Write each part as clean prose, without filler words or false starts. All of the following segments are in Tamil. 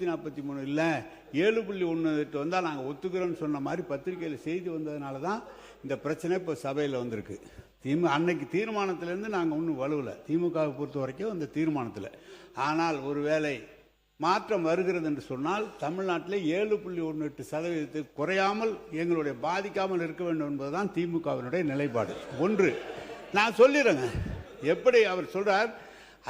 543 இல்லை 7.18 வந்தால் நாங்கள் ஒத்துக்கிறோன்னு சொன்ன மாதிரி பத்திரிகையில் செய்தி வந்ததுனால தான் இந்த பிரச்சனை இப்போ சபையில் வந்திருக்கு. அன்னைக்கு தீர்மானத்திலேருந்து நாங்கள் ஒன்றும் வலுவில் திமுகவை பொறுத்த வரைக்கும் அந்த தீர்மானத்தில். ஆனால் ஒருவேளை மாற்றம் வருகிறது என்று சொன்னால் தமிழ்நாட்டில் 7.18% குறையாமல் எங்களுடைய பாதிக்காமல் இருக்க வேண்டும் என்பதுதான் திமுகவினுடைய நிலைப்பாடு. ஒன்று நான் சொல்லிடுறேங்க, எப்படி அவர் சொல்றார்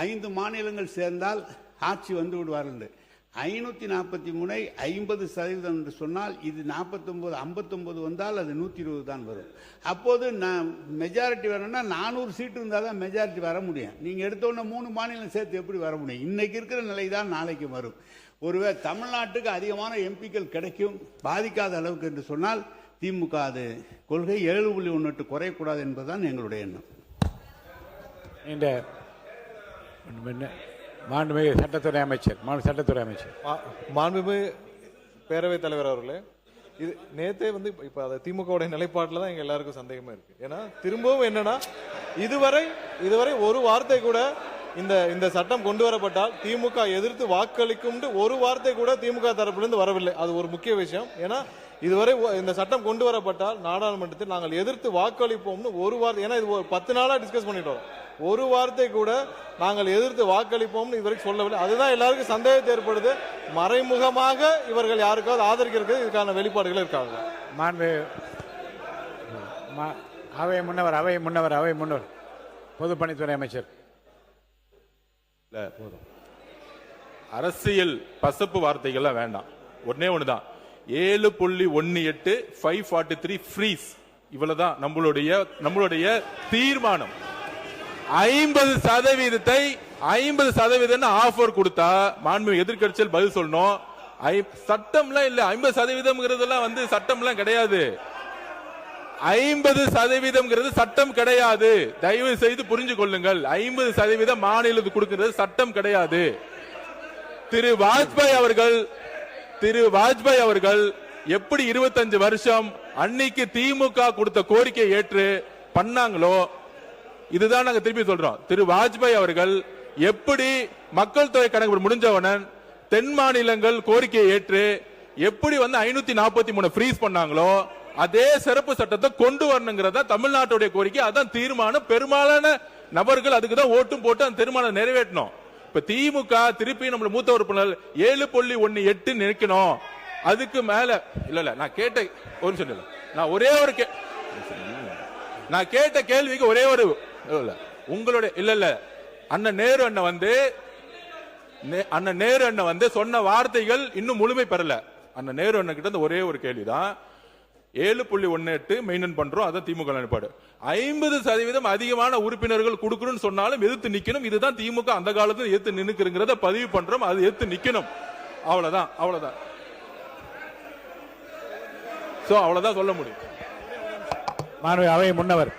5 மாநிலங்கள் சேர்ந்தால் ஆட்சி வந்து விடுவார்கள். 543 50% என்று சொன்னால் இது 49 59 வந்தால் அது 120 தான் வரும். அப்போது நான் மெஜாரிட்டி வரணும்னா 400 சீட்டு இருந்தால் தான் மெஜாரிட்டி வர முடியும். நீங்கள் எடுத்தோன்னே 3 மாநிலம் சேர்த்து எப்படி வர முடியும்? இன்னைக்கு இருக்கிற நிலை தான் நாளைக்கு வரும். ஒருவேளை தமிழ்நாட்டுக்கு அதிகமான எம்பிக்கள் கிடைக்கும் பாதிக்காத அளவுக்கு என்று சொன்னால் திமுக அது கொள்கை 7.18 குறையக்கூடாது என்பதுதான் எங்களுடைய எண்ணம். மாண்புமிகு சட்டத்துறை அமைச்சர் மாண்புமிகு பேரவைத் தலைவர் அவர்களே, இது நேத்தே வந்து இப்ப அது திமுக நிலைப்பாட்டில் தான் எங்க எல்லாருக்கும் சந்தேகமா இருக்கு. ஏன்னா திரும்பவும் என்னன்னா இதுவரை ஒரு வார்த்தை கூட இந்த சட்டம் கொண்டு வரப்பட்டால் திமுக எதிர்த்து வாக்களிக்கும் ஒரு வார்த்தை கூட திமுக தரப்பிலிருந்து வரவில்லை. அது ஒரு முக்கிய விஷயம். ஏன்னா இதுவரை இந்த சட்டம் கொண்டு வரப்பட்டால் நாடாளுமன்றத்தில் நாங்கள் எதிர்த்து வாக்களிப்போம்னு ஒரு வார்த்தை, ஏன்னா இது 10 நாளா டிஸ்கஸ் பண்ணிட்டு வரோம், ஒரு வார்த்தை கூட நாங்கள் எதிர்த்து வாக்களிப்போம்னு இதுவரைக்கும் சொல்லவில்லை. அதுதான் எல்லாருக்கும் சந்தேகத்தை ஏற்படுது. மறைமுகமாக இவர்கள் யாருக்காவது ஆதரிக்கிறது இதுக்கான வெளிப்பாடுகள் இருக்காங்க. அவை முன்னவர் பொதுப்பணித்துறை அமைச்சர். அரசியல் பசப்பு வார்த்தைகள்லாம் வேண்டாம். ஒன்னே ஒண்ணுதான் 7.18 543 ஃப்ரீஸ். இவ்வளவுதான் நம்மளுடைய தீர்மானம். 50% ஆஃபர் கொடுத்தா மாண்புமிகு எதிர்க்கட்சியில் பதில் சொல்லணும். சட்டம்லாம் இல்ல, 50% வந்து சட்டம்லாம் கிடையாது. 50% சட்டம் கிடையாது. தயவு செய்து புரிஞ்சு கொள்ளுங்கள். 50% மாநிலத்துக்கு கொடுக்கிறது சட்டம் கிடையாது. திரு வாஜ்பாய் அவர்கள் எப்படி 25 வருஷம் அன்னைக்கு திமுக கொடுத்த கோரிக்கையை ஏற்று பண்ணாங்களோ, இதுதான் நாங்க திருப்பி சொல்றோம். திரு வாஜ்பாய் அவர்கள் எப்படி மக்கள் தொகை கணக்கு முடிஞ்சவனன் தென் மாநிலங்கள் கோரிக்கையை ஏற்று எப்படி வந்து 543 ஃப்ரீஸ் பண்ணாங்களோ அதே சிறப்பு சட்டத்தை கொண்டு வரணுங்கிறதா தமிழ்நாட்டுடைய கோரிக்கை. அதான் தீர்மானம். பெரும்பாலான நபர்கள் அதுக்கு தான் ஓட்டும் போட்டு அந்த தீர்மானம் நிறைவேற்றணும். இப்ப திமுக திருப்பி நம்ம மூத்த உறுப்பினர் 7.18 நினைக்கணும். அதுக்கு மேல இல்ல நான் கேட்ட ஒரு நிமிஷம், நான் கேட்ட கேள்விக்கு ஒரே ஒரு உங்களுடைய இல்ல அண்ணன் நேரு அண்ணன் வந்து சொன்ன வார்த்தைகள் இன்னும் முழுமை பெறல. அண்ணன் நேரு அண்ணன் கிட்ட ஒரே ஒரு கேள்விதான். 7.18 மெயின்டைன் பண்றோம், அதான் திமுக நிலைப்பாடு. 50% அதிகமான உறுப்பினர்கள் கொடுக்கணும்னு சொன்னாலும் எதிர்த்து நிக்கணும். இதுதான் திமுக அந்த காலத்தில் எதிர்த்து நின்னுக்கிறத பதிவு பண்றோம். அது எதிர்த்து நிக்கணும். அவ்வளவுதான். அவ்வளவுதான் சொல்ல முடியும். அவை முன்னவர்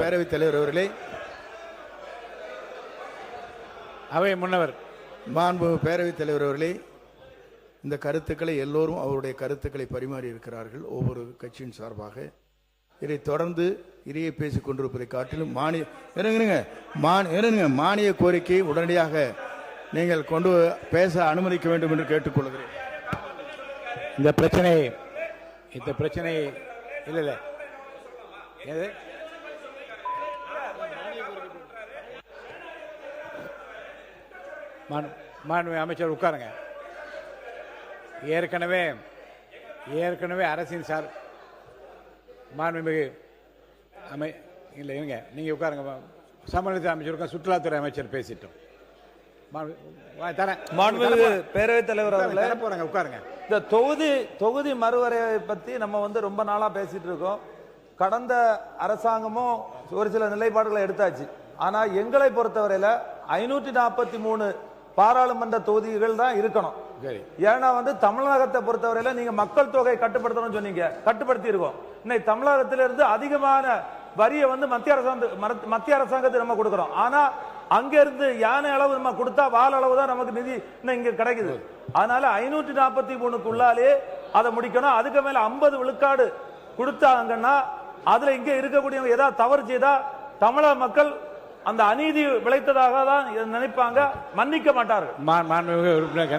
பேரவைத் தலைவர் அவர்களே, பேரவைத் தலைவர் அவர்களே, இந்த கருத்துக்களை எல்லோரும் அவருடைய கருத்துக்களை பரிமாறி இருக்கிறார்கள் ஒவ்வொரு கட்சியின் சார்பாக. இதை தொடர்ந்து இதையே பேசிக் கொண்டிருப்பதை காட்டிலும் மானிய கோரிக்கையை உடனடியாக நீங்கள் கொண்டு பேச அனுமதிக்க வேண்டும் என்று கேட்டுக்கொள்கிறேன். இந்த பிரச்சனை இல்ல மாண்புமிகு அமைச்சர் உட்காருங்க. ஏற்கனவே அரசின் சார் மாண்புமிகு இல்லை இருங்க, நீங்க உட்காருங்க. சமநிலை அமைச்சர் சுற்றுலாத்துறை அமைச்சர் பேசிட்டோம். பேரவைத் தலைவர் போறாங்க, உட்காருங்க. இந்த தொகுதி மறுவரையை பத்தி நம்ம வந்து ரொம்ப நாளா பேசிட்டு இருக்கோம். கடந்த அரசாங்கமும் ஒரு சில நிலைப்பாடுகளை எடுத்தாச்சு. ஆனா எங்களை பொறுத்தவரையில 543 பாராளுமன்ற தொகுதிகள் தான் இருக்கணும். ஏன்னா வந்து தமிழகத்தை பொறுத்தவரையில நீங்க மக்கள் தொகை கட்டுப்படுத்தணும் சொன்னீங்க, கட்டுப்படுத்தி இருக்கோம். இன்னைக்கு தமிழகத்திலிருந்து அதிகமான வரியை வந்து மத்திய அரசாங்கத்துக்கு நம்ம கொடுக்கிறோம். ஆனா அங்க இருந்து யானை அளவு நம்ம கொடுத்தா வால் அளவு தான் நமக்கு நிதி இங்க கிடைக்குது. அதனால 543க்குள்ளாலே அதை முடிக்கணும். அதுக்கு மேல 50 விழுக்காடு கொடுத்தாங்கன்னா அதுல இங்க இருக்கக்கூடியவங்க ஏதாவது தவறு செய்தா தமிழக மக்கள் அந்த அநீதி விளைத்ததாக தான் நினைப்பாங்க, மன்னிக்க மாட்டார்கள். மாண்புமிகு உறுப்பினர்